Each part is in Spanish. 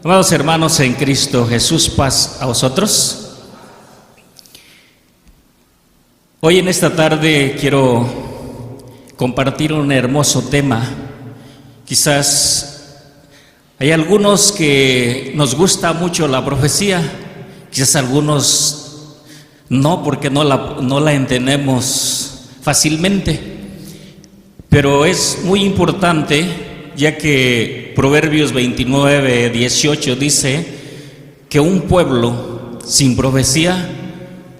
Amados hermanos en Cristo Jesús, paz a vosotros. Hoy en esta tarde quiero compartir un hermoso tema. Quizás hay algunos que nos gusta mucho la profecía, quizás algunos no, porque no la entendemos fácilmente, pero es muy importante, ya que Proverbios 29:18 dice que un pueblo sin profecía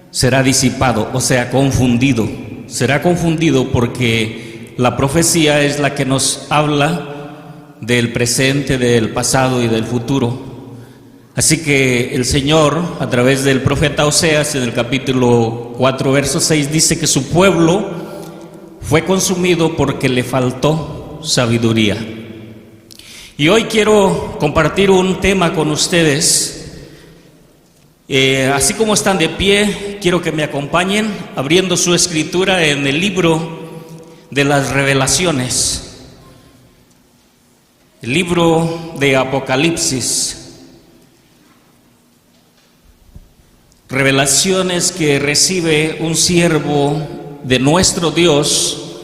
será disipado, o sea, confundido. Será confundido porque la profecía es la que nos habla del presente, del pasado y del futuro. Así que el Señor, a través del profeta Oseas, en el capítulo 4, verso 6, dice que su pueblo fue consumido porque le faltó sabiduría. Y hoy quiero compartir un tema con ustedes. Así como están de pie, quiero que me acompañen abriendo su escritura en el libro de las Revelaciones, el libro de Apocalipsis. Revelaciones que recibe un siervo de nuestro Dios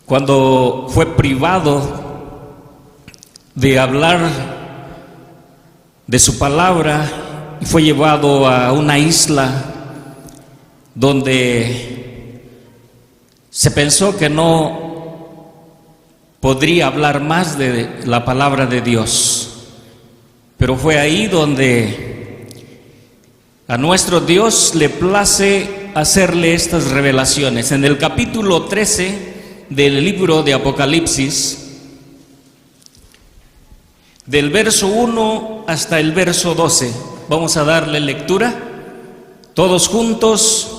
cuando fue privado de hablar de su palabra y fue llevado a una isla donde se pensó que no podría hablar más de la palabra de Dios, pero fue ahí donde a nuestro Dios le place hacerle estas revelaciones. En el capítulo 13 del libro de Apocalipsis, del verso 1 hasta el verso 12, vamos a darle lectura todos juntos.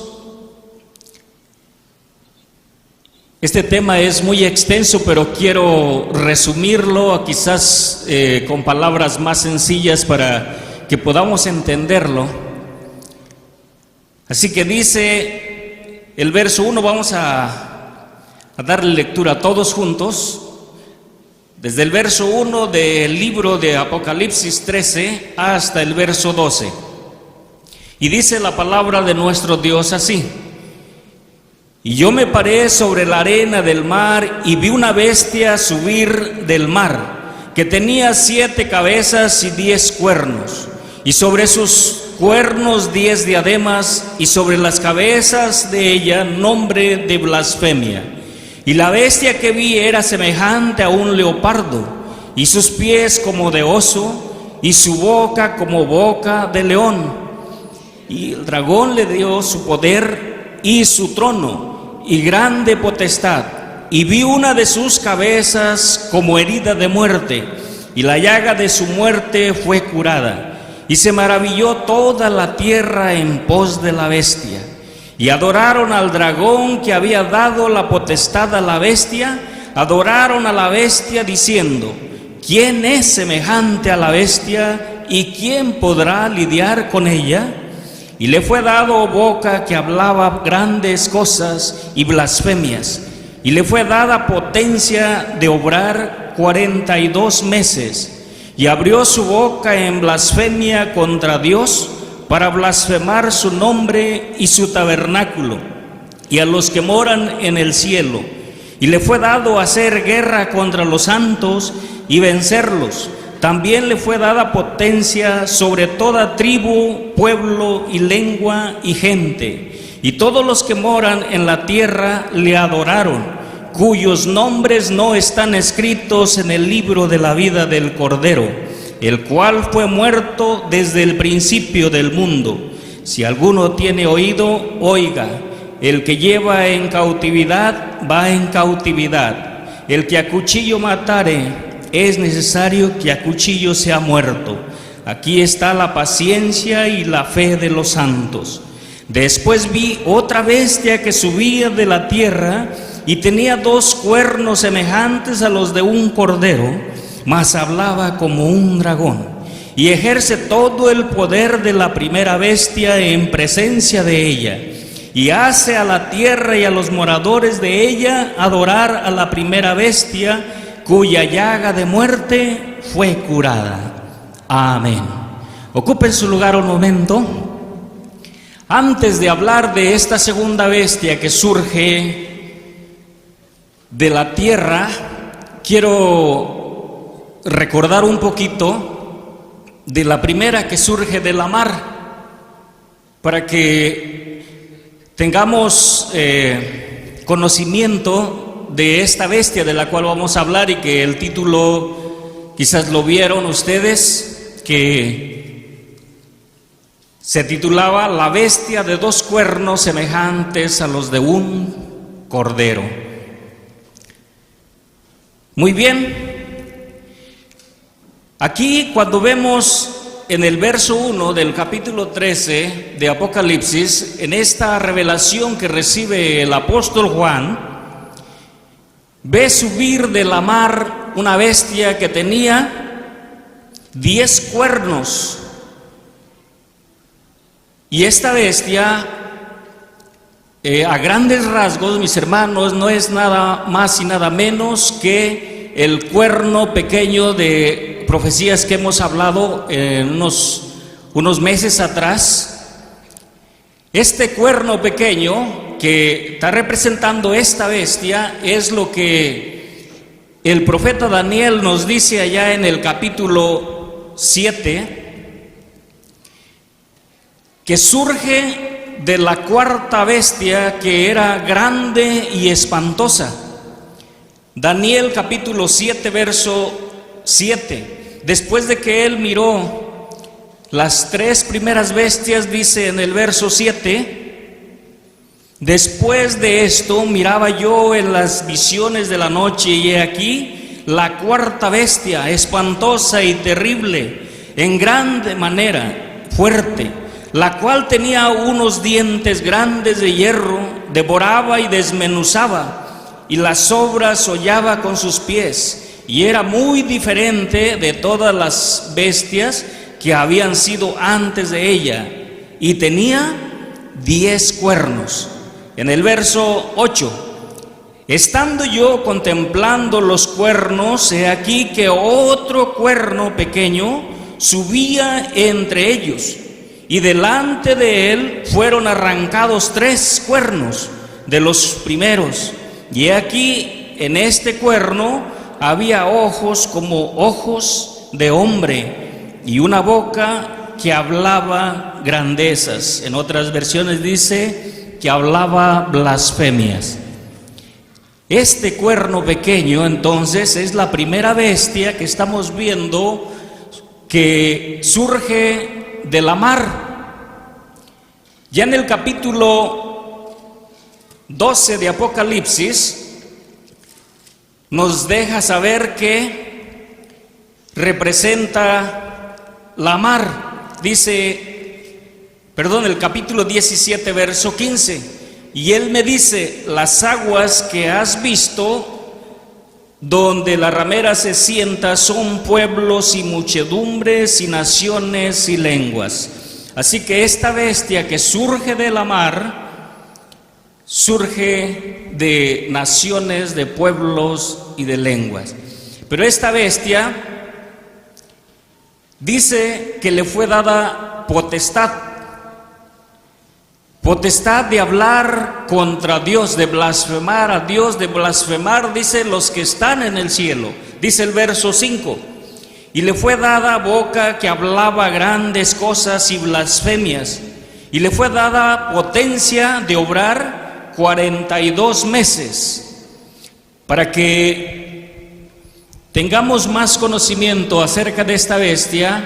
Este tema es muy extenso, pero quiero resumirlo quizás con palabras más sencillas para que podamos entenderlo. Así que dice el verso 1, vamos a darle lectura todos juntos. Desde el verso 1 del libro de Apocalipsis 13 hasta el verso 12. Y dice la palabra de nuestro Dios así: Y yo me paré sobre la arena del mar y vi una bestia subir del mar, que tenía 7 cabezas y 10 cuernos, y sobre sus cuernos 10 diademas, y sobre las cabezas de ella nombre de blasfemia. Y la bestia que vi era semejante a un leopardo, y sus pies como de oso, y su boca como boca de león. Y el dragón le dio su poder y su trono, y grande potestad. Y vi una de sus cabezas como herida de muerte, y la llaga de su muerte fue curada. Y se maravilló toda la tierra en pos de la bestia. Y adoraron al dragón que había dado la potestad a la bestia, adoraron a la bestia diciendo: ¿Quién es semejante a la bestia y quién podrá lidiar con ella? Y le fue dado boca que hablaba grandes cosas y blasfemias, y le fue dada potencia de obrar 42 meses, y abrió su boca en blasfemia contra Dios, para blasfemar su nombre y su tabernáculo, y a los que moran en el cielo. Y le fue dado hacer guerra contra los santos y vencerlos. También le fue dada potencia sobre toda tribu, pueblo y lengua y gente. Y todos los que moran en la tierra le adoraron, cuyos nombres no están escritos en el libro de la vida del Cordero, el cual fue muerto desde el principio del mundo. Si alguno tiene oído, oiga. El que lleva en cautividad, va en cautividad. El que a cuchillo matare, es necesario que a cuchillo sea muerto. Aquí está la paciencia y la fe de los santos. Después vi otra bestia que subía de la tierra, y tenía 2 cuernos semejantes a los de un cordero, mas hablaba como un dragón, y ejerce todo el poder de la primera bestia en presencia de ella, y hace a la tierra y a los moradores de ella adorar a la primera bestia, cuya llaga de muerte fue curada. Amén. Ocupen su lugar un momento. Antes de hablar de esta segunda bestia que surge de la tierra, quiero recordar un poquito de la primera que surge de la mar, para que tengamos conocimiento de esta bestia de la cual vamos a hablar, y que el título quizás lo vieron ustedes, que se titulaba La bestia de dos cuernos semejantes a los de un cordero. Muy bien, aquí cuando vemos en el verso 1 del capítulo 13 de Apocalipsis, en esta revelación que recibe el apóstol Juan, ve subir de la mar una bestia que tenía 10 cuernos. Y esta bestia, a grandes rasgos, mis hermanos, no es nada más y nada menos que el cuerno pequeño de profecías que hemos hablado en unos meses atrás. Este cuerno pequeño que está representando esta bestia es lo que el profeta Daniel nos dice allá en el capítulo 7, que surge de la cuarta bestia, que era grande y espantosa. Daniel capítulo 7, verso 7. Después de que él miró las 3 primeras bestias, dice en el verso 7, después de esto miraba yo en las visiones de la noche, y he aquí la cuarta bestia, espantosa y terrible, en grande manera, fuerte, la cual tenía unos dientes grandes de hierro, devoraba y desmenuzaba, y las sobras hollaba con sus pies, y era muy diferente de todas las bestias que habían sido antes de ella, y tenía 10 cuernos. En el verso 8, estando yo contemplando los cuernos, he aquí que otro cuerno pequeño subía entre ellos, y delante de él fueron arrancados 3 cuernos de los primeros, y aquí en este cuerno había ojos como ojos de hombre, y una boca que hablaba grandezas. En otras versiones dice que hablaba blasfemias. Este cuerno pequeño entonces es la primera bestia que estamos viendo que surge de la mar. Ya en el capítulo 12 de Apocalipsis nos deja saber que representa la mar. Dice, el capítulo 17, verso 15, y él me dice, las aguas que has visto, donde la ramera se sienta, son pueblos y muchedumbres y naciones y lenguas. Así que esta bestia que surge de la mar, surge de naciones, de pueblos y de lenguas. Pero esta bestia dice que le fue dada potestad de hablar contra Dios, de blasfemar a Dios, de blasfemar, dice, los que están en el cielo. Dice el verso 5, y le fue dada boca que hablaba grandes cosas y blasfemias, y le fue dada potencia de obrar 42 meses, para que tengamos más conocimiento acerca de esta bestia.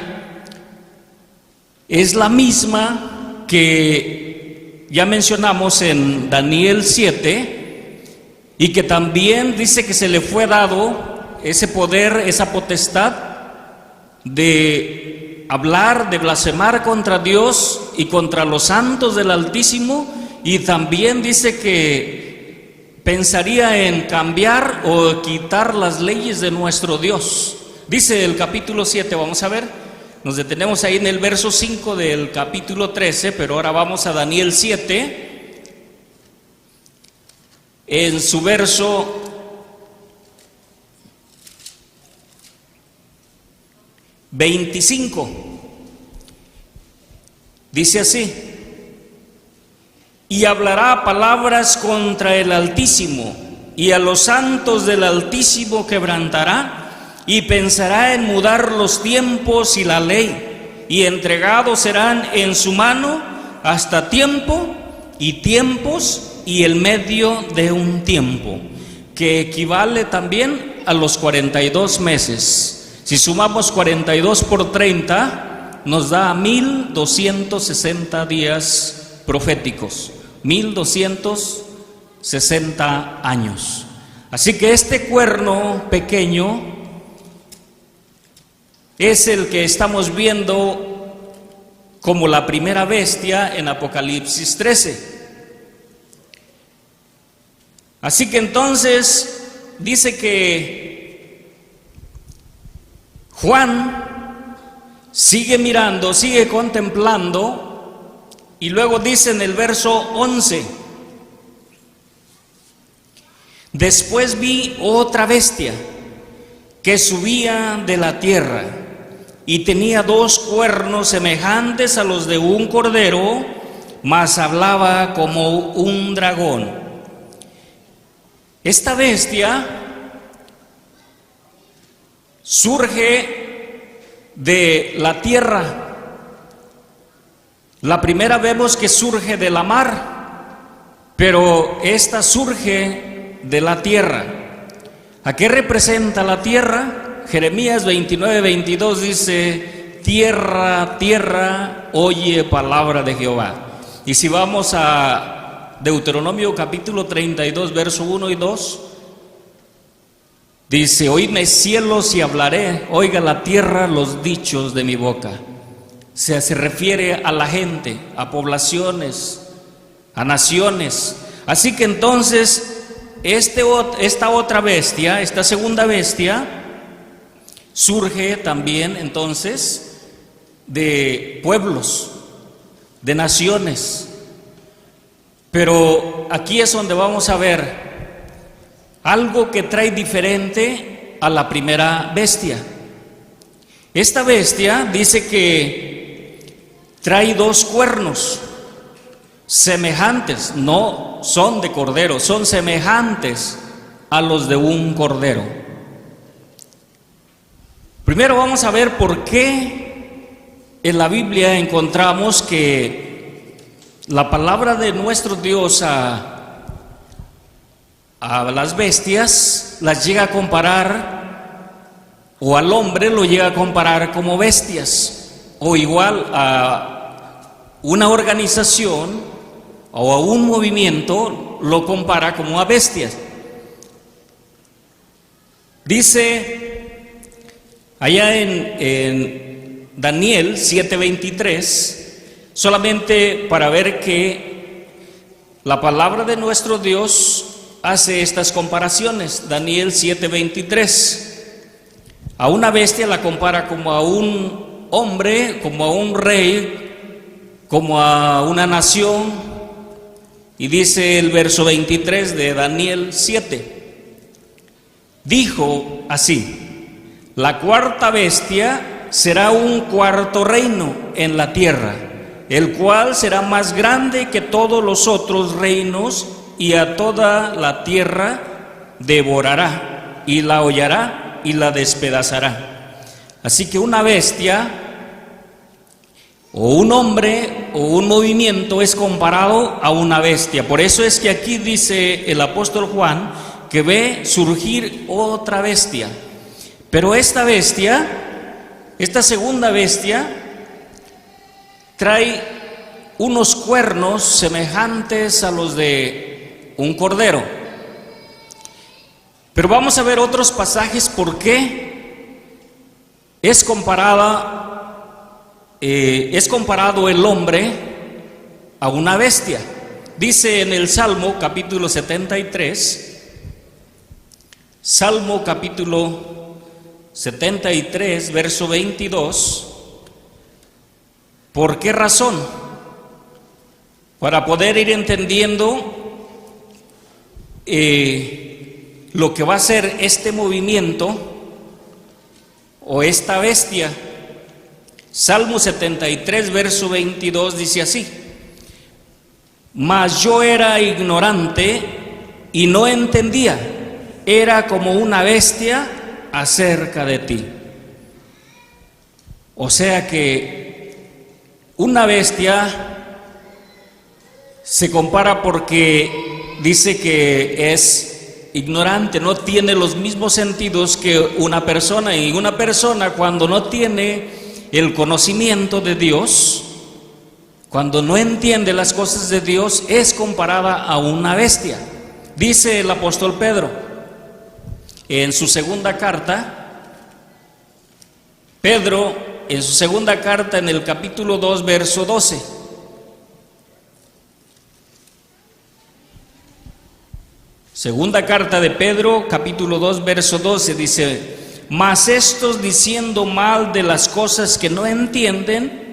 Es la misma que ya mencionamos en Daniel 7, y que también dice que se le fue dado ese poder, esa potestad de hablar, de blasfemar contra Dios y contra los santos del Altísimo, y también dice que pensaría en cambiar o quitar las leyes de nuestro Dios. Dice el capítulo 7, vamos a ver. Nos detenemos ahí en el verso 5 del capítulo 13, pero ahora vamos a Daniel 7, en su verso 25. Dice así: y hablará palabras contra el Altísimo, y a los santos del Altísimo quebrantará, y pensará en mudar los tiempos y la ley, y entregados serán en su mano hasta tiempo y tiempos y el medio de un tiempo, que equivale también a los 42 meses. Si sumamos 42 por 30, nos da 1260 días proféticos, 1260 años. Así que este cuerno pequeño es el que estamos viendo como la primera bestia en Apocalipsis 13. Así que entonces dice que Juan sigue mirando, sigue contemplando, y luego dice en el verso 11: después vi otra bestia que subía de la tierra, y tenía 2 cuernos semejantes a los de un cordero, mas hablaba como un dragón. Esta bestia surge de la tierra. La primera vemos que surge de la mar, pero esta surge de la tierra. ¿A qué representa la tierra? Jeremías 29:22 dice: tierra, tierra, oye palabra de Jehová. Y si vamos a Deuteronomio capítulo 32, verso 1 y 2, dice: oídme cielos y hablaré, oiga la tierra los dichos de mi boca. Se refiere a la gente, a poblaciones, a naciones. Así que entonces esta otra bestia, esta segunda bestia, surge también entonces de pueblos, de naciones. Pero aquí es donde vamos a ver algo que trae diferente a la primera bestia. Esta bestia dice que trae 2 cuernos semejantes, no son de cordero, son semejantes a los de un cordero. Primero vamos a ver por qué en la Biblia encontramos que la palabra de nuestro Dios a las bestias las llega a comparar, o al hombre lo llega a comparar como bestias, o igual a una organización o a un movimiento lo compara como a bestias. Dice allá en Daniel 7:23, solamente para ver que la palabra de nuestro Dios hace estas comparaciones. Daniel 7:23, a una bestia la compara como a un hombre, como a un rey, como a una nación. Y dice el verso 23 de Daniel 7, dijo así: la cuarta bestia será un cuarto reino en la tierra, el cual será más grande que todos los otros reinos, y a toda la tierra devorará, y la hollará y la despedazará. Así que una bestia, o un hombre, o un movimiento es comparado a una bestia. Por eso es que aquí dice el apóstol Juan que ve surgir otra bestia. Pero esta bestia, esta segunda bestia, trae unos cuernos semejantes a los de un cordero. Pero vamos a ver otros pasajes por qué es comparado el hombre a una bestia. Dice en el Salmo capítulo 73, Salmo capítulo 73, verso 22. ¿Por qué razón? Para poder ir entendiendo lo que va a ser este movimiento o esta bestia Salmo 73, verso 22 dice así: mas yo era ignorante y no entendía, era como una bestia acerca de ti. O sea que una bestia se compara porque dice que es ignorante, no tiene los mismos sentidos que una persona, y una persona cuando no tiene el conocimiento de Dios, cuando no entiende las cosas de Dios, es comparada a una bestia. Dice el apóstol Pedro en su segunda carta, en su segunda carta, en el capítulo 2, verso 12. Segunda carta de Pedro, capítulo 2, verso 12, dice: mas estos, diciendo mal de las cosas que no entienden,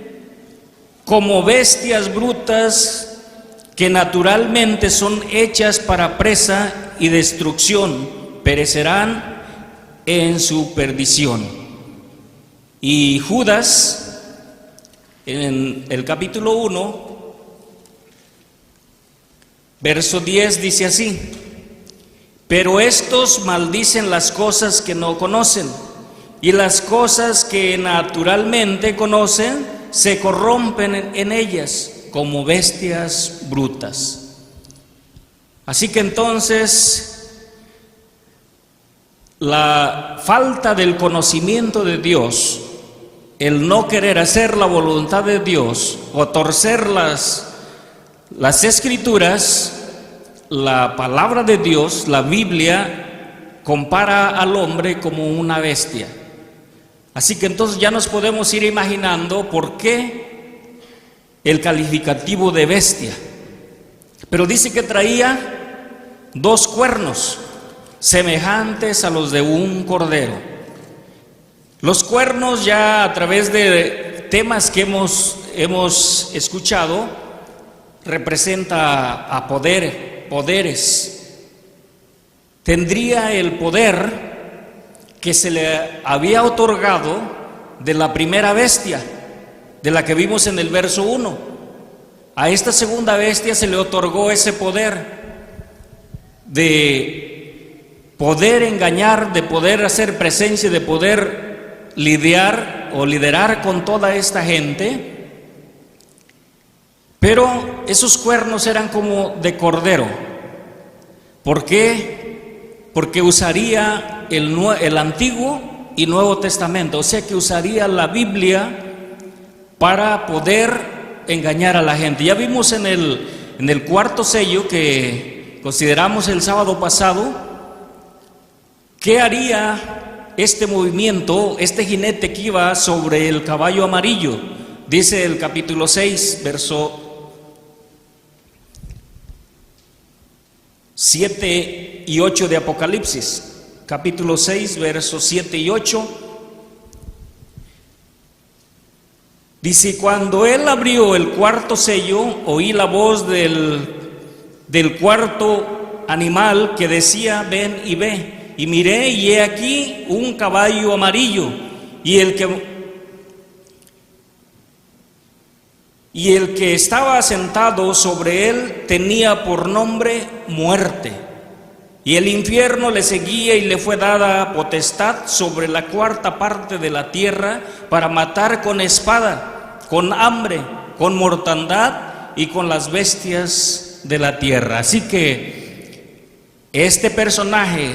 como bestias brutas que naturalmente son hechas para presa y destrucción, perecerán en su perdición. Y Judas, en el capítulo 1, verso 10, dice así: pero estos maldicen las cosas que no conocen, y las cosas que naturalmente conocen se corrompen en ellas como bestias brutas. Así que entonces la falta del conocimiento de Dios, el no querer hacer la voluntad de Dios o torcer las escrituras, la palabra de Dios, la Biblia, compara al hombre como una bestia. Así que entonces ya nos podemos ir imaginando por qué el calificativo de bestia. Pero dice que traía 2 cuernos semejantes a los de un cordero. Los cuernos, ya a través de temas que hemos escuchado, representa a poderes. Tendría el poder que se le había otorgado de la primera bestia, de la que vimos en el verso 1. A esta segunda bestia se le otorgó ese poder de poder engañar, de poder hacer presencia, de poder lidiar o liderar con toda esta gente. Pero esos cuernos eran como de cordero. ¿Por qué? Porque usaría el Antiguo y Nuevo Testamento, o sea que usaría la Biblia para poder engañar a la gente. Ya vimos en el cuarto sello que consideramos el sábado pasado, ¿qué haría este movimiento, este jinete que iba sobre el caballo amarillo? Dice el capítulo 6, verso 7 y 8 de Apocalipsis. Capítulo 6, versos 7 y 8. Dice: cuando él abrió el cuarto sello, oí la voz del cuarto animal que decía: ven y ve. Y miré, y he aquí un caballo amarillo, y el que estaba sentado sobre él tenía por nombre Muerte, y el infierno le seguía, y le fue dada potestad sobre la cuarta parte de la tierra para matar con espada, con hambre, con mortandad y con las bestias de la tierra. Así que este personaje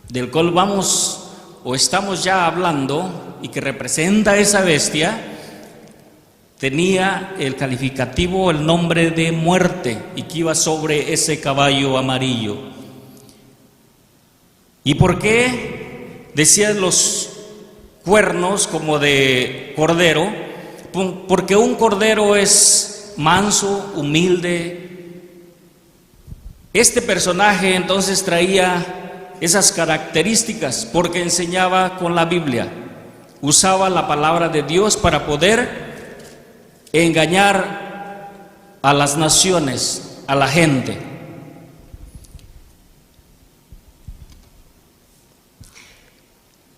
del cual vamos o estamos ya hablando y que representa a esa bestia, tenía el calificativo, el nombre de Muerte, y que iba sobre ese caballo amarillo. ¿Y por qué decían los cuernos como de cordero? Porque un cordero es manso, humilde. Este personaje entonces traía esas características porque enseñaba con la Biblia, usaba la palabra de Dios para poder engañar a las naciones, a la gente.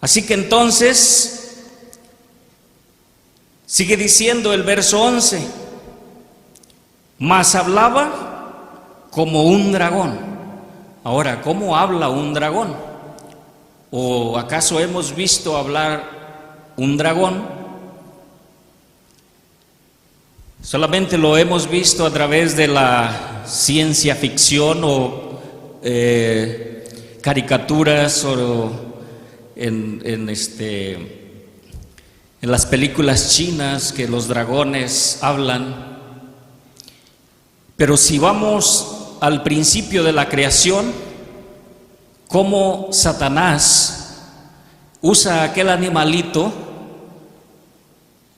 Así que entonces Sigue diciendo el verso 11, mas hablaba como un dragón. Ahora, ¿cómo habla un dragón? ¿O acaso hemos visto hablar un dragón? Solamente lo hemos visto a través de la ciencia ficción o caricaturas o en las películas chinas que los dragones hablan. Pero si vamos al principio de la creación, cómo Satanás usa aquel animalito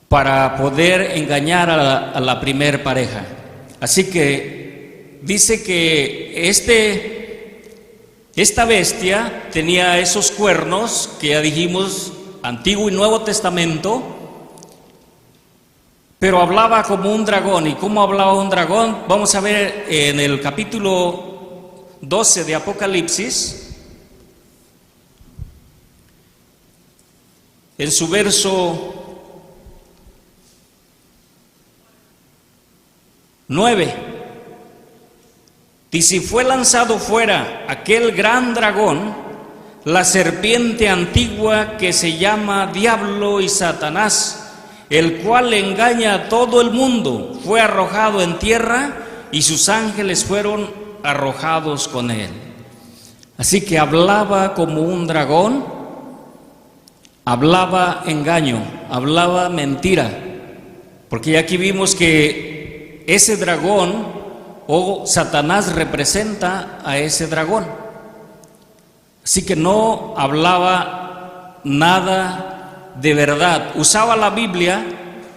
para poder engañar a la primer pareja. Así que dice que esta bestia tenía esos cuernos que ya dijimos, Antiguo y Nuevo Testamento, pero hablaba como un dragón. ¿Y cómo hablaba un dragón? Vamos a ver en el capítulo 12 de Apocalipsis, en su verso 9, dice: fue lanzado fuera aquel gran dragón, la serpiente antigua que se llama Diablo y Satanás, el cual engaña a todo el mundo. Fue arrojado en tierra y sus ángeles fueron arrojados con él. Así que hablaba como un dragón, hablaba engaño, hablaba mentira, porque ya aquí vimos que ese dragón o Satanás representa a ese dragón. Así que no hablaba nada de verdad. Usaba la Biblia,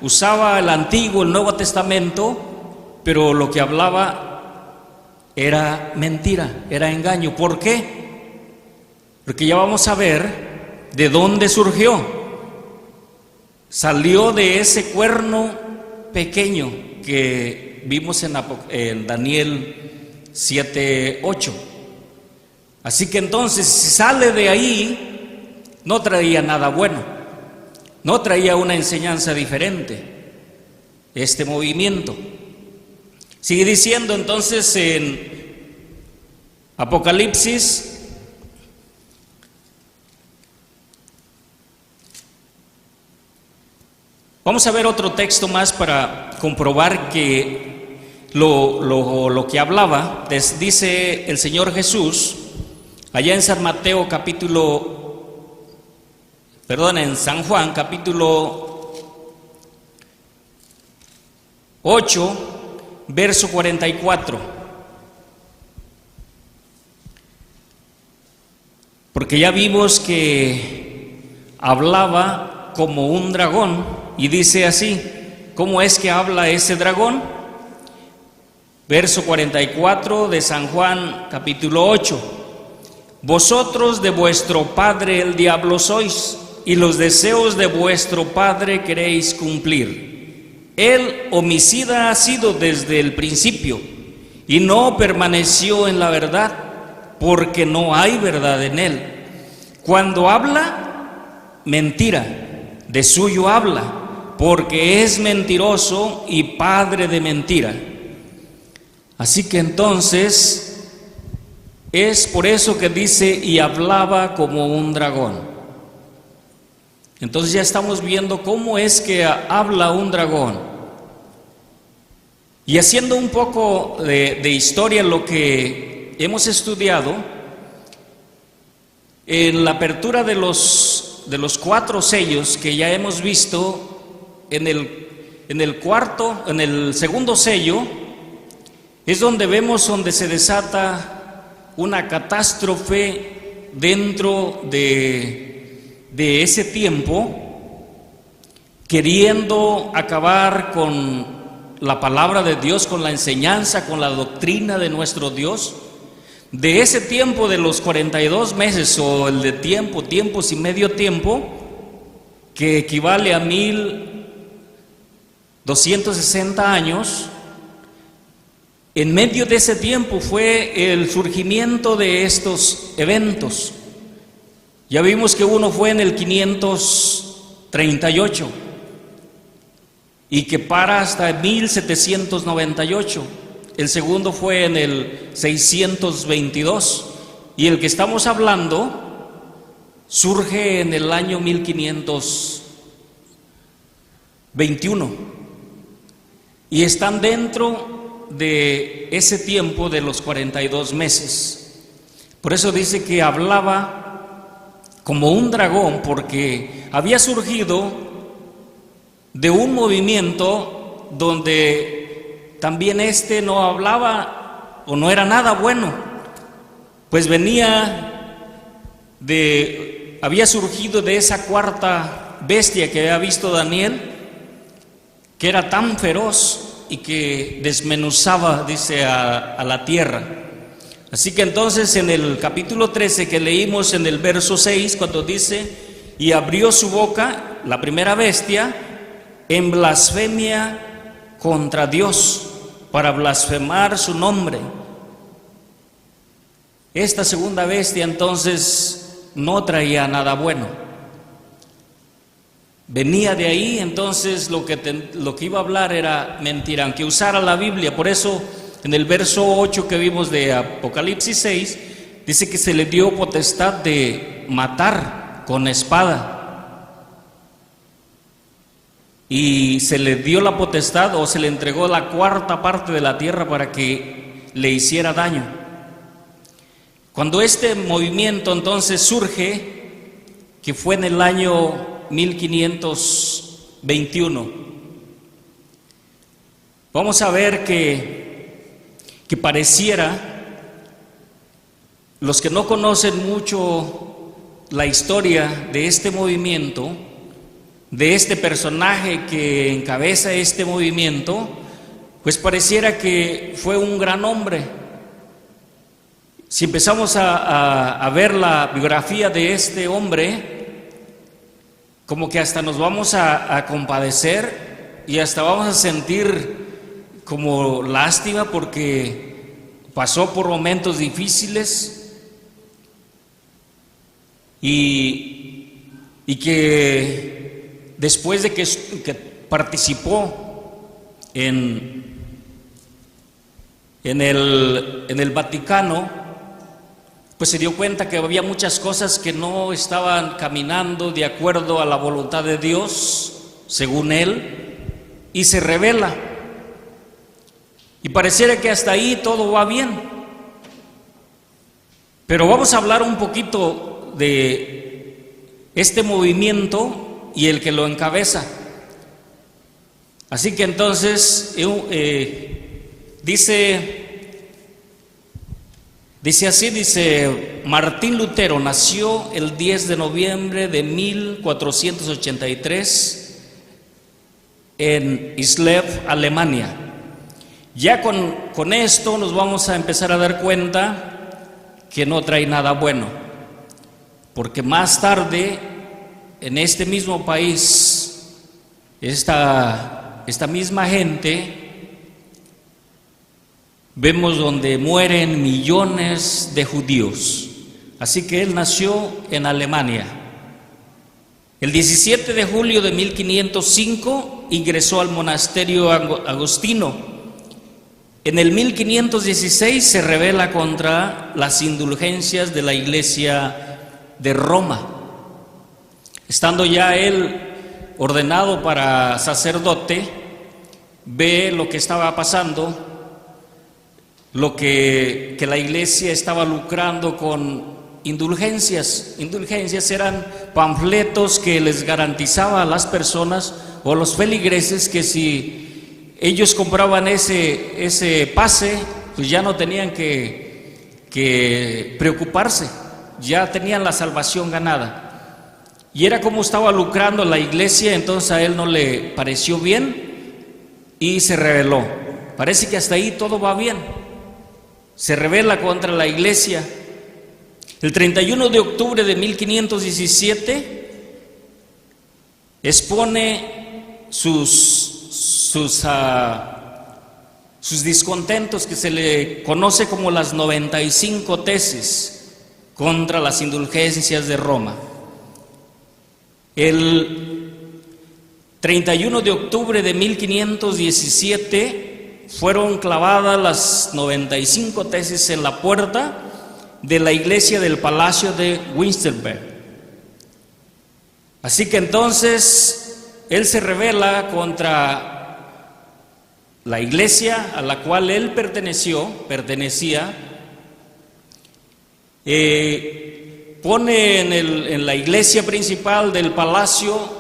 usaba el Antiguo, el Nuevo Testamento, pero lo que hablaba era mentira, era engaño. ¿Por qué? Porque ya vamos a ver de dónde surgió. Salió de ese cuerno pequeño que vimos en Daniel 7:8. Así que entonces, si sale de ahí, no traía nada bueno, no traía una enseñanza diferente este movimiento. Sigue diciendo entonces en Apocalipsis vamos a ver otro texto más para comprobar que lo que hablaba. Dice el Señor Jesús allá en San Juan capítulo 8, verso 44. Porque ya vimos que hablaba como un dragón. Y dice así, ¿cómo es que habla ese dragón? Verso 44 de San Juan, capítulo 8. Vosotros de vuestro padre el diablo sois, y los deseos de vuestro padre queréis cumplir. Él homicida ha sido desde el principio, y no permaneció en la verdad, porque no hay verdad en él. Cuando habla, mentira, de suyo habla, porque es mentiroso y padre de mentira. Así que entonces es por eso que dice: y hablaba como un dragón. Entonces ya estamos viendo cómo es que habla un dragón. Y haciendo un poco de historia, lo que hemos estudiado en la apertura de los 4 sellos que ya hemos visto. En el segundo sello es donde vemos donde se desata una catástrofe dentro de ese tiempo, queriendo acabar con la palabra de Dios, con la enseñanza, con la doctrina de nuestro Dios. De ese tiempo de los 42 meses o el de tiempos y medio tiempo, que equivale a 1260 años, en medio de ese tiempo fue el surgimiento de estos eventos. Ya vimos que uno fue en el 538 y que para hasta 1798. El segundo fue en el 622 y el que estamos hablando surge en el año 1521 y están dentro de ese tiempo de los 42 meses. Por eso dice que hablaba como un dragón, porque había surgido de un movimiento donde también no hablaba o no era nada bueno, pues había surgido de esa cuarta bestia que había visto Daniel, que era tan feroz y que desmenuzaba, dice, a la tierra. Así que entonces en el capítulo 13 que leímos en el verso 6, cuando dice, y abrió su boca, la primera bestia, en blasfemia contra Dios, para blasfemar su nombre. Esta segunda bestia entonces no traía nada bueno. Venía de ahí, entonces lo que iba a hablar era mentira, aunque usara la Biblia. Por eso en el verso 8 que vimos de Apocalipsis 6, dice que se le dio potestad de matar con espada. Y se le dio la potestad, o se le entregó la cuarta parte de la tierra para que le hiciera daño. Cuando este movimiento entonces surge, que fue en el año 1521, vamos a ver que pareciera, los que no conocen mucho la historia de este movimiento, de este personaje que encabeza este movimiento, pues pareciera que fue un gran hombre. Si empezamos a ver la biografía de este hombre, como que hasta nos vamos a compadecer y hasta vamos a sentir como lástima, porque pasó por momentos difíciles y que después de que participó en el Vaticano, pues se dio cuenta que había muchas cosas que no estaban caminando de acuerdo a la voluntad de Dios, según él, y se rebela. Y pareciera que hasta ahí todo va bien. Pero vamos a hablar un poquito de este movimiento y el que lo encabeza. Así que entonces dice Martín Lutero nació el 10 de noviembre de 1483 en Islev, Alemania. Ya con esto nos vamos a empezar a dar cuenta que no trae nada bueno, porque más tarde en este mismo país, esta misma gente, vemos donde mueren millones de judíos. Así que él nació en Alemania. El 17 de julio de 1505 ingresó al monasterio agostino. En el 1516 se rebela contra las indulgencias de la Iglesia de Roma. Estando ya él ordenado para sacerdote, ve lo que estaba pasando, lo que la iglesia estaba lucrando con indulgencias. Indulgencias eran panfletos que les garantizaba a las personas o a los feligreses que si ellos compraban ese pase, pues ya no tenían que preocuparse, ya tenían la salvación ganada. Y era como estaba lucrando la iglesia, entonces a él no le pareció bien y se rebeló. Parece que hasta ahí todo va bien. Se rebela contra la iglesia. El 31 de octubre de 1517 expone sus discontentos, que se le conoce como las 95 tesis contra las indulgencias de Roma. 31 de octubre de 1517 fueron clavadas las 95 tesis en la puerta de la iglesia del Palacio de Wittenberg. Así que entonces él se rebela contra la iglesia a la cual él pertenecía, pone en la iglesia principal del palacio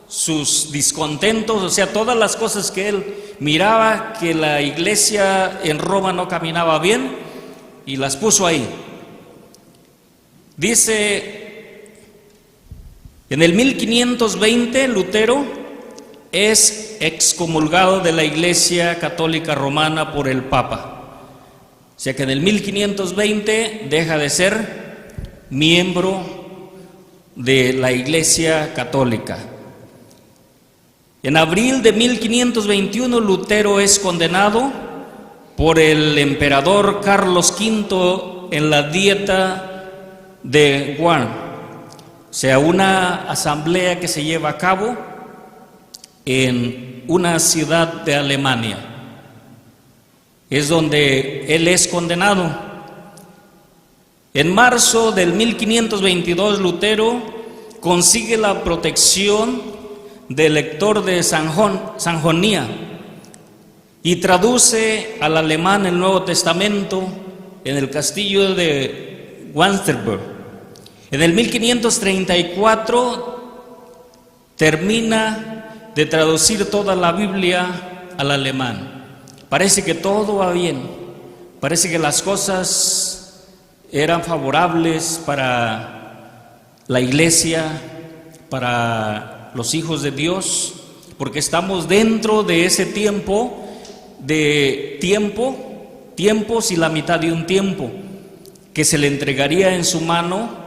sus discontentos, o sea, todas las cosas que él miraba que la iglesia en Roma no caminaba bien, y las puso ahí. Dice, en el 1520 Lutero es excomulgado de la Iglesia Católica Romana por el Papa. O sea que en el 1520 deja de ser miembro de la Iglesia Católica. En abril de 1521 Lutero es condenado por el emperador Carlos V en la Dieta de Worms, o sea, una asamblea que se lleva a cabo en una ciudad de Alemania. Es donde él es condenado. En marzo del 1522 Lutero consigue la protección del lector de Sajonia y traduce al alemán el Nuevo Testamento en el castillo de Wittenberg. En el 1534 termina de traducir toda la Biblia al alemán. Parece que todo va bien, parece que las cosas eran favorables para la iglesia, para los hijos de Dios, porque estamos dentro de ese tiempos y la mitad de un tiempo, que se le entregaría en su mano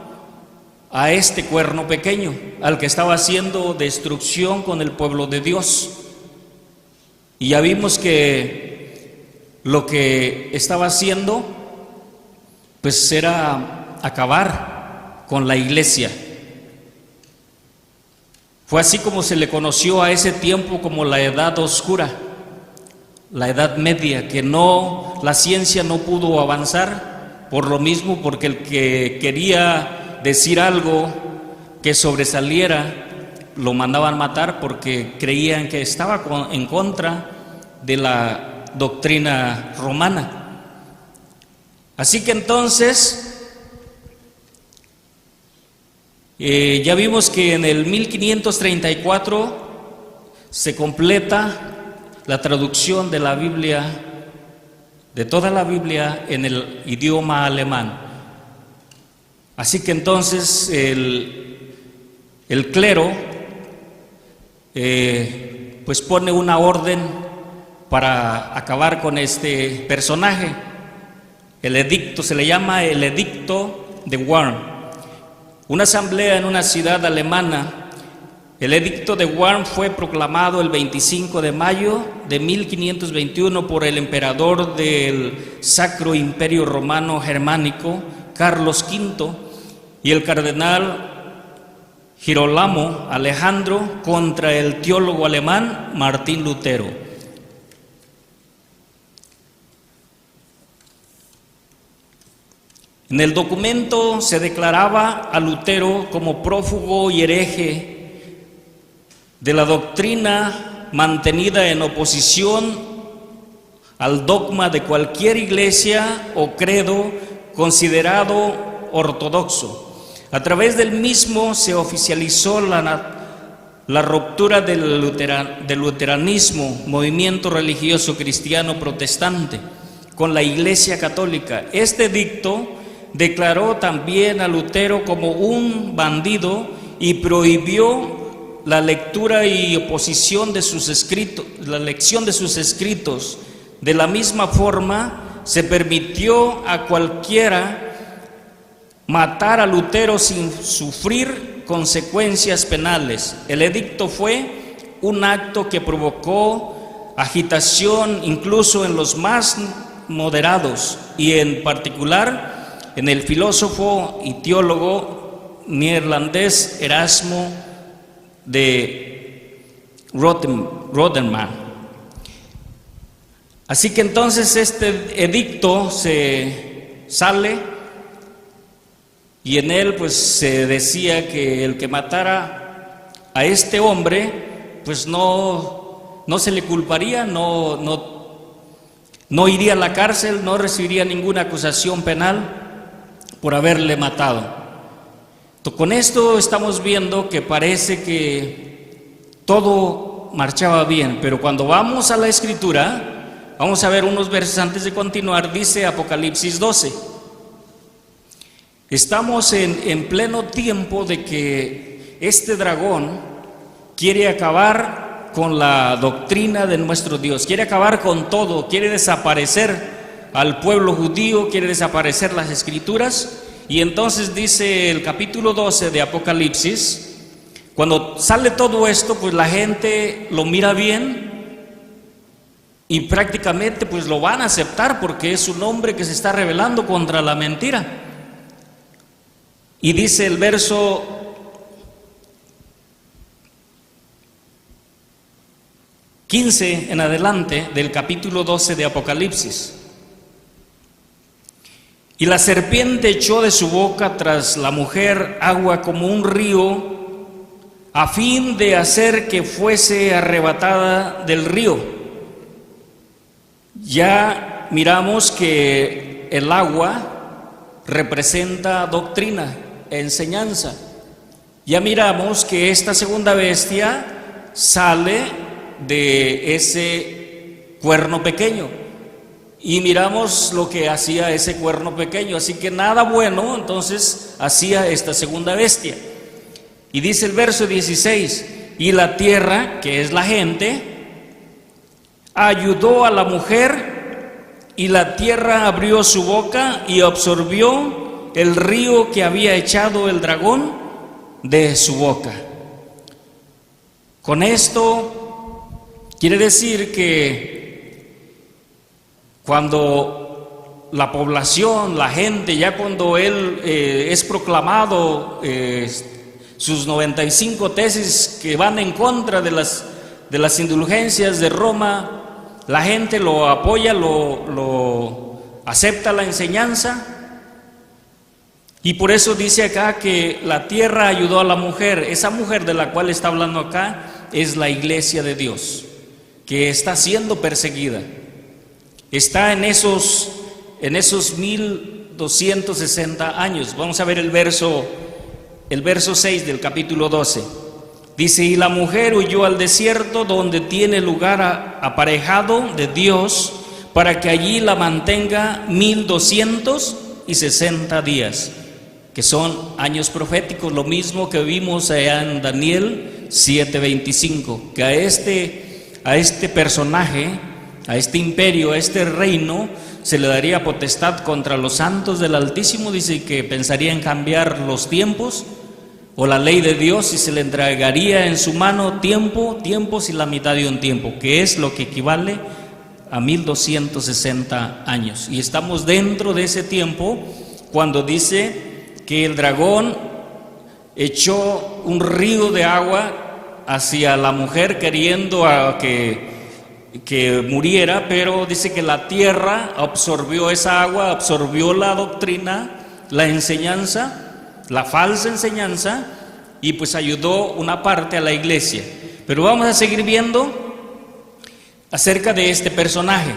a este cuerno pequeño, al que estaba haciendo destrucción con el pueblo de Dios. Y ya vimos que lo que estaba haciendo pues era acabar con la iglesia. Fue así como se le conoció a ese tiempo como la Edad Oscura, la Edad Media, que la ciencia no pudo avanzar por lo mismo, porque el que quería decir algo que sobresaliera lo mandaban matar, porque creían que estaba en contra de la doctrina romana. Así que entonces ya vimos que en el 1534 se completa la traducción de la Biblia, de toda la Biblia, en el idioma alemán. Así que entonces el clero pues pone una orden para acabar con este personaje. El edicto se le llama el Edicto de Worms. Una asamblea en una ciudad alemana. El Edicto de Worms fue proclamado el 25 de mayo de 1521 por el emperador del Sacro Imperio Romano Germánico, Carlos V, y el cardenal Girolamo Alejandro contra el teólogo alemán Martín Lutero. En el documento se declaraba a Lutero como prófugo y hereje de la doctrina mantenida en oposición al dogma de cualquier iglesia o credo considerado ortodoxo. A través del mismo se oficializó la ruptura del luteranismo, movimiento religioso cristiano protestante, con la Iglesia Católica. Este edicto declaró también a Lutero como un bandido y prohibió la lectura y oposición de sus escritos, la lección de sus escritos. De la misma forma, se permitió a cualquiera matar a Lutero sin sufrir consecuencias penales. El edicto fue un acto que provocó agitación incluso en los más moderados, y en particular en el filósofo y teólogo neerlandés Erasmo de Rothman. Así que entonces este edicto se sale y en él pues se decía que el que matara a este hombre pues no se le culparía, no iría a la cárcel, no recibiría ninguna acusación penal por haberle matado. Con esto estamos viendo que parece que todo marchaba bien, pero cuando vamos a la Escritura, vamos a ver unos versos antes de continuar, dice Apocalipsis 12. Estamos en pleno tiempo de que este dragón quiere acabar con la doctrina de nuestro Dios, quiere acabar con todo, quiere desaparecer al pueblo judío, quiere desaparecer las Escrituras. Y entonces dice el capítulo 12 de Apocalipsis, cuando sale todo esto, pues la gente lo mira bien y prácticamente pues lo van a aceptar porque es un hombre que se está rebelando contra la mentira. Y dice el verso 15 en adelante del capítulo 12 de Apocalipsis. Y la serpiente echó de su boca tras la mujer agua como un río, a fin de hacer que fuese arrebatada del río. Ya miramos que el agua representa doctrina, enseñanza. Ya miramos que esta segunda bestia sale de ese cuerno pequeño. Y miramos lo que hacía ese cuerno pequeño, así que nada bueno entonces hacía esta segunda bestia. Y dice el verso 16, y la tierra, que es la gente, ayudó a la mujer, y la tierra abrió su boca y absorbió el río que había echado el dragón de su boca. Con esto quiere decir que cuando la población, la gente, ya cuando él es proclamado, sus 95 tesis que van en contra de las indulgencias de Roma, la gente lo apoya, lo acepta la enseñanza, y por eso dice acá que la tierra ayudó a la mujer. Esa mujer de la cual está hablando acá es la iglesia de Dios, que está siendo perseguida. Está en esos 1260 años. Vamos a ver el verso 6 del capítulo 12. Dice, y la mujer huyó al desierto donde tiene lugar aparejado de Dios, para que allí la mantenga 1260 días, que son años proféticos, lo mismo que vimos allá en Daniel 7:25, que a este personaje, a este imperio, a este reino, se le daría potestad contra los santos del Altísimo. Dice que pensaría en cambiar los tiempos o la ley de Dios, y se le entregaría en su mano tiempos y la mitad de un tiempo, que es lo que equivale a 1260 años. Y estamos dentro de ese tiempo cuando dice que el dragón echó un río de agua hacia la mujer queriendo que muriera, pero dice que la tierra absorbió esa agua, absorbió la doctrina, la enseñanza, la falsa enseñanza, y pues ayudó una parte a la iglesia. Pero vamos a seguir viendo acerca de este personaje,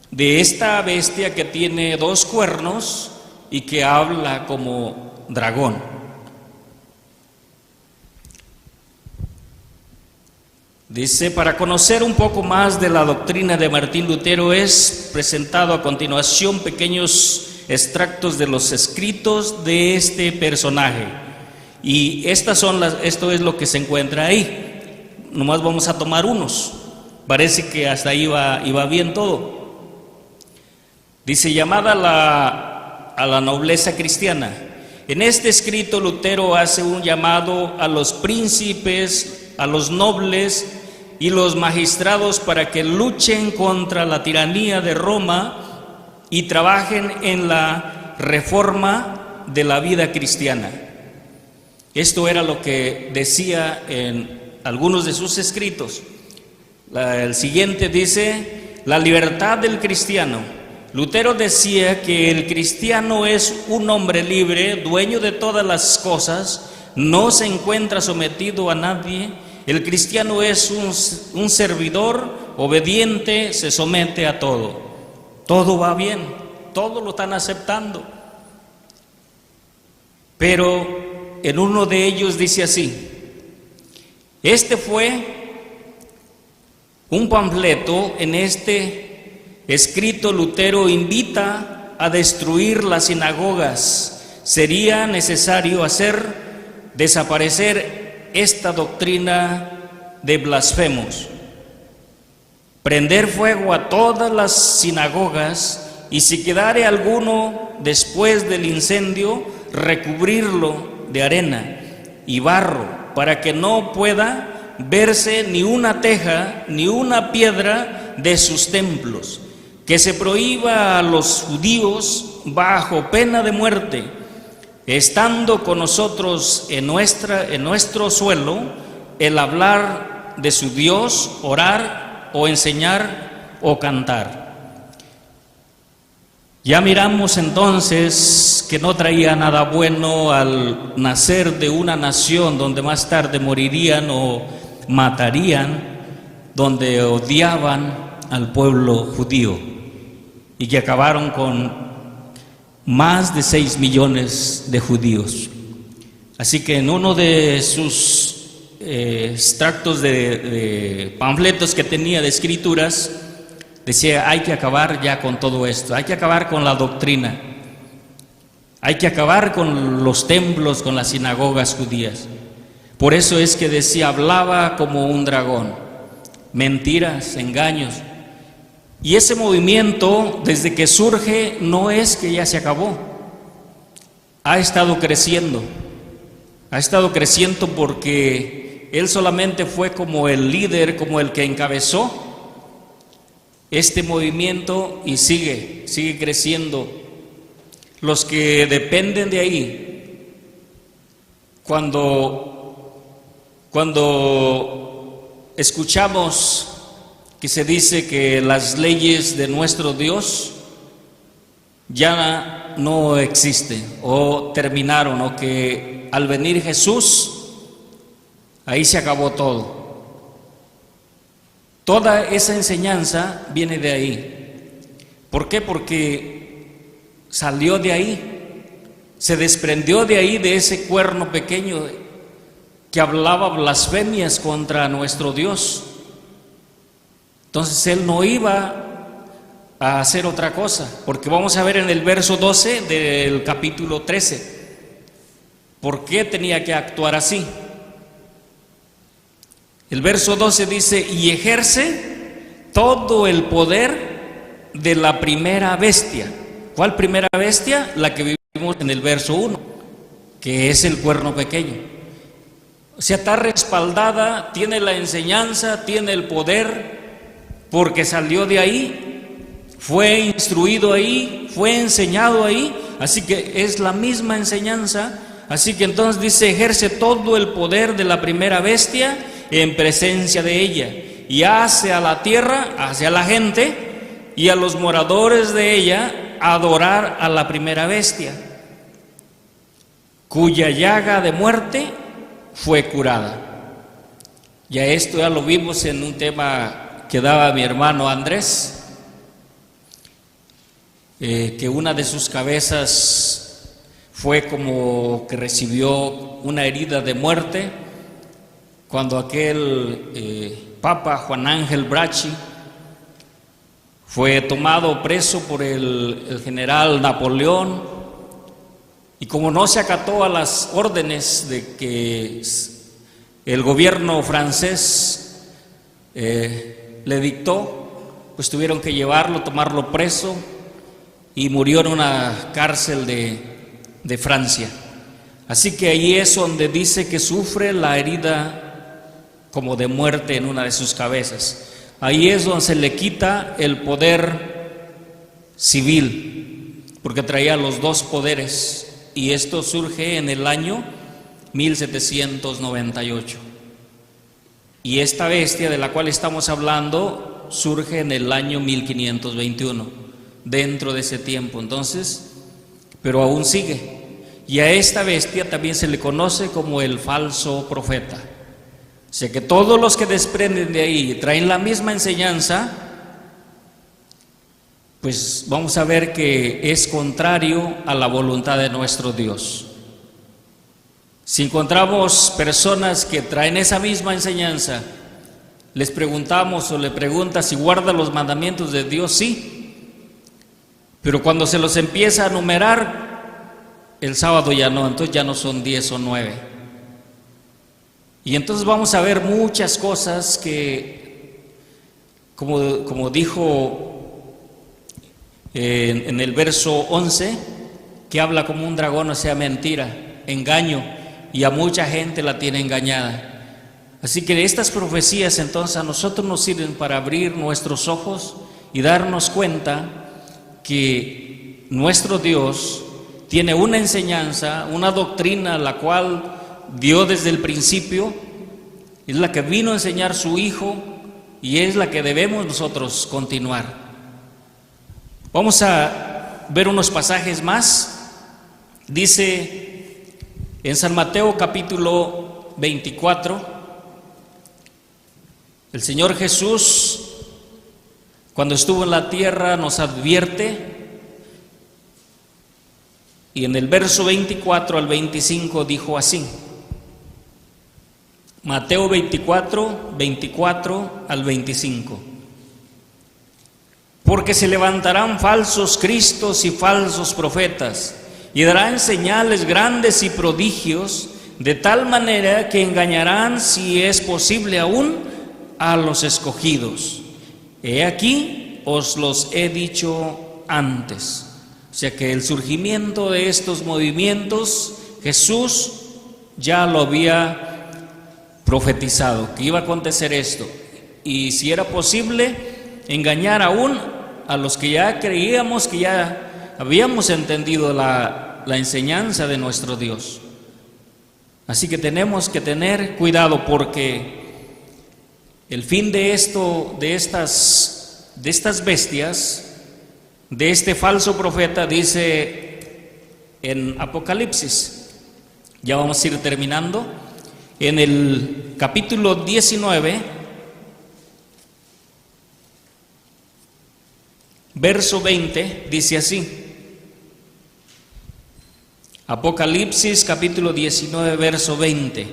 de esta bestia que tiene 2 cuernos y que habla como dragón. Dice, para conocer un poco más de la doctrina de Martín Lutero es presentado a continuación pequeños extractos de los escritos de este personaje. Y esto es lo que se encuentra ahí. Nomás vamos a tomar unos. Parece que hasta ahí iba bien todo. Dice, llamada a la nobleza cristiana. En este escrito Lutero hace un llamado a los príncipes, a los nobles y los magistrados para que luchen contra la tiranía de Roma y trabajen en la reforma de la vida cristiana. Esto era lo que decía algunos de sus escritos. El siguiente dice: la libertad del cristiano. Lutero decía que el cristiano es un hombre libre, dueño de todas las cosas, no se encuentra sometido a nadie. El cristiano es un servidor obediente, se somete a todo. Todo va bien, todo lo están aceptando. Pero en uno de ellos dice así: este fue un panfleto. En este escrito Lutero invita a destruir las sinagogas. Sería necesario hacer desaparecer esta doctrina de blasfemos, prender fuego a todas las sinagogas, y si quedare alguno después del incendio, recubrirlo de arena y barro, para que no pueda verse ni una teja ni una piedra de sus templos. Que se prohíba a los judíos bajo pena de muerte, estando con nosotros en nuestro suelo, el hablar de su Dios, orar o enseñar o cantar. Ya miramos entonces que no traía nada bueno al nacer de una nación donde más tarde morirían o matarían, donde odiaban al pueblo judío y que acabaron con más de 6 millones de judíos. Así que en uno de sus extractos de panfletos que tenía de escrituras, decía: hay que acabar ya con todo esto, hay que acabar con la doctrina, hay que acabar con los templos, con las sinagogas judías. Por eso es que decía, hablaba como un dragón, mentiras, engaños. Y ese movimiento, desde que surge, no es que ya se acabó, ha estado creciendo porque él solamente fue como el líder, como el que encabezó este movimiento, y sigue creciendo. Los que dependen de ahí, cuando escuchamos que se dice que las leyes de nuestro Dios ya no existen o terminaron, o que al venir Jesús ahí se acabó todo. Toda esa enseñanza viene de ahí. ¿Por qué? Porque salió de ahí, se desprendió de ahí, de ese cuerno pequeño que hablaba blasfemias contra nuestro Dios. Entonces él no iba a hacer otra cosa, porque vamos a ver en el verso 12 del capítulo 13 por qué tenía que actuar así. El verso 12 dice: y ejerce todo el poder de la primera bestia. ¿Cuál primera bestia? La que vivimos en el verso 1, que es el cuerno pequeño. O sea, está respaldada, tiene la enseñanza, tiene el poder, porque salió de ahí, fue instruido ahí, fue enseñado ahí. Así que es la misma enseñanza. Así que entonces dice: ejerce todo el poder de la primera bestia en presencia de ella, y hace a la tierra, hace a la gente y a los moradores de ella adorar a la primera bestia, cuya llaga de muerte fue curada. Ya esto ya lo vimos en un tema que daba mi hermano Andrés, que una de sus cabezas fue como que recibió una herida de muerte cuando aquel Papa Juan Ángel Bracci fue tomado preso por el general Napoleón, y como no se acató a las órdenes de que el gobierno francés le dictó, pues tuvieron que llevarlo, tomarlo preso, y murió en una cárcel de Francia. Así que ahí es donde dice que sufre la herida como de muerte en una de sus cabezas. Ahí es donde se le quita el poder civil, porque traía los dos poderes, y esto surge en el año 1798. Y esta bestia de la cual estamos hablando surge en el año 1521, dentro de ese tiempo. Entonces, pero aún sigue. Y a esta bestia también se le conoce como el falso profeta. O sea que todos los que desprenden de ahí y traen la misma enseñanza, pues vamos a ver que es contrario a la voluntad de nuestro Dios. Si encontramos personas que traen esa misma enseñanza, les preguntamos o le preguntas si guarda los mandamientos de Dios, sí, pero cuando se los empieza a numerar, el sábado ya no, entonces ya no son 10 o 9. Y entonces vamos a ver muchas cosas que, como dijo en el verso 11, que habla como un dragón, o sea, mentira, engaño, y a mucha gente la tiene engañada. Así que estas profecías entonces a nosotros nos sirven para abrir nuestros ojos y darnos cuenta que nuestro Dios tiene una enseñanza, una doctrina la cual dio desde el principio, es la que vino a enseñar su Hijo y es la que debemos nosotros continuar. Vamos a ver unos pasajes más. Dice en San Mateo capítulo 24, el Señor Jesús, cuando estuvo en la tierra, nos advierte, y en el verso 24 al 25 dijo así. Mateo 24, 24 al 25. Porque se levantarán falsos cristos y falsos profetas, y darán señales grandes y prodigios, de tal manera que engañarán, si es posible aún, a los escogidos. He aquí, os los he dicho antes. O sea que el surgimiento de estos movimientos, Jesús ya lo había profetizado, que iba a acontecer esto. Y si era posible, engañar aún a los que ya creíamos, que ya habíamos entendido la enseñanza de nuestro Dios. Así que tenemos que tener cuidado, porque el fin de esto, de estas bestias, de este falso profeta, dice en Apocalipsis, ya vamos a ir terminando, en el capítulo 19, verso 20, dice así. Apocalipsis capítulo 19, verso 20.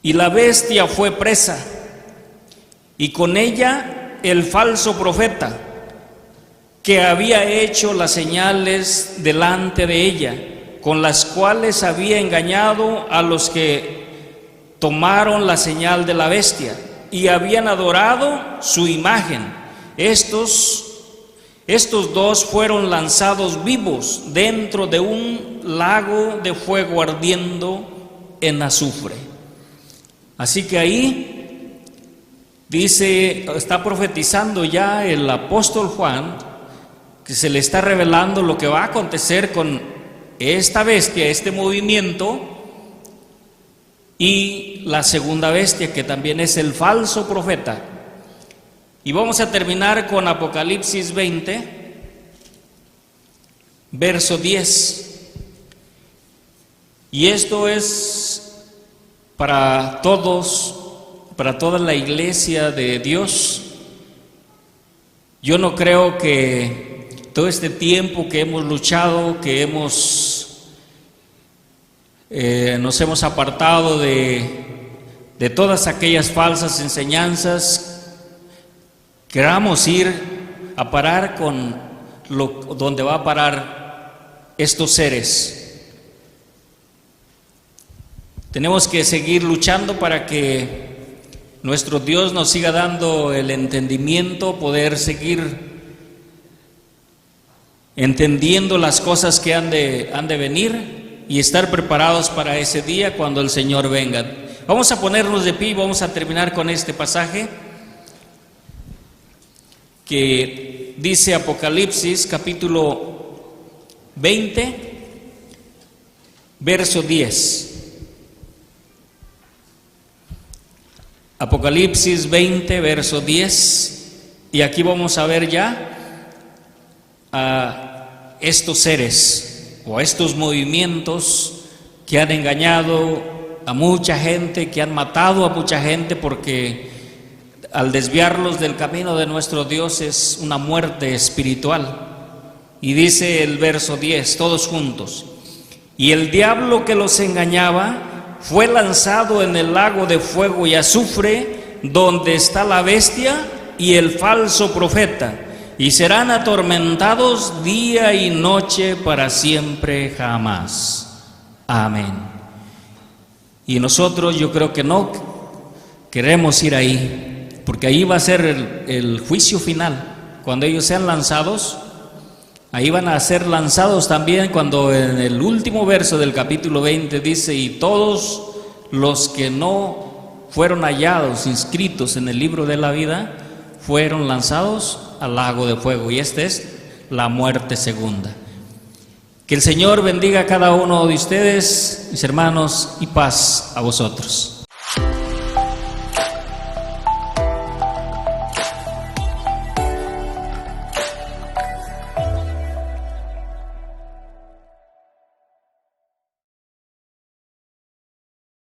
Y la bestia fue presa, y con ella el falso profeta, que había hecho las señales delante de ella, con las cuales había engañado a los que tomaron la señal de la bestia y habían adorado su imagen. Estos dos fueron lanzados vivos dentro de un lago de fuego ardiendo en azufre. Así que ahí dice, está profetizando ya el apóstol Juan, que se le está revelando lo que va a acontecer con esta bestia, este movimiento, y la segunda bestia, que también es el falso profeta. Y vamos a terminar con Apocalipsis 20, verso 10. Y esto es para todos, para toda la iglesia de Dios. Yo no creo que todo este tiempo que hemos luchado, que nos hemos apartado de todas aquellas falsas enseñanzas, queramos ir a parar con donde va a parar estos seres. Tenemos que seguir luchando para que nuestro Dios nos siga dando el entendimiento, poder seguir entendiendo las cosas que han de venir y estar preparados para ese día cuando el Señor venga. Vamos a ponernos de pie y vamos a terminar con este pasaje que dice Apocalipsis capítulo 20, verso 10. Apocalipsis 20, verso 10, y aquí vamos a ver ya a estos seres o a estos movimientos que han engañado a mucha gente, que han matado a mucha gente, porque al desviarlos del camino de nuestro Dios es una muerte espiritual. Y dice el verso 10, todos juntos: y el diablo que los engañaba fue lanzado en el lago de fuego y azufre, donde está la bestia y el falso profeta, y serán atormentados día y noche para siempre jamás. Amén. Y nosotros, yo creo que no queremos ir ahí, porque ahí va a ser el juicio final. Cuando ellos sean lanzados, ahí van a ser lanzados también, cuando en el último verso del capítulo 20 dice: y todos los que no fueron hallados, inscritos en el libro de la vida, fueron lanzados al lago de fuego. Y esta es la muerte segunda. Que el Señor bendiga a cada uno de ustedes, mis hermanos, y paz a vosotros.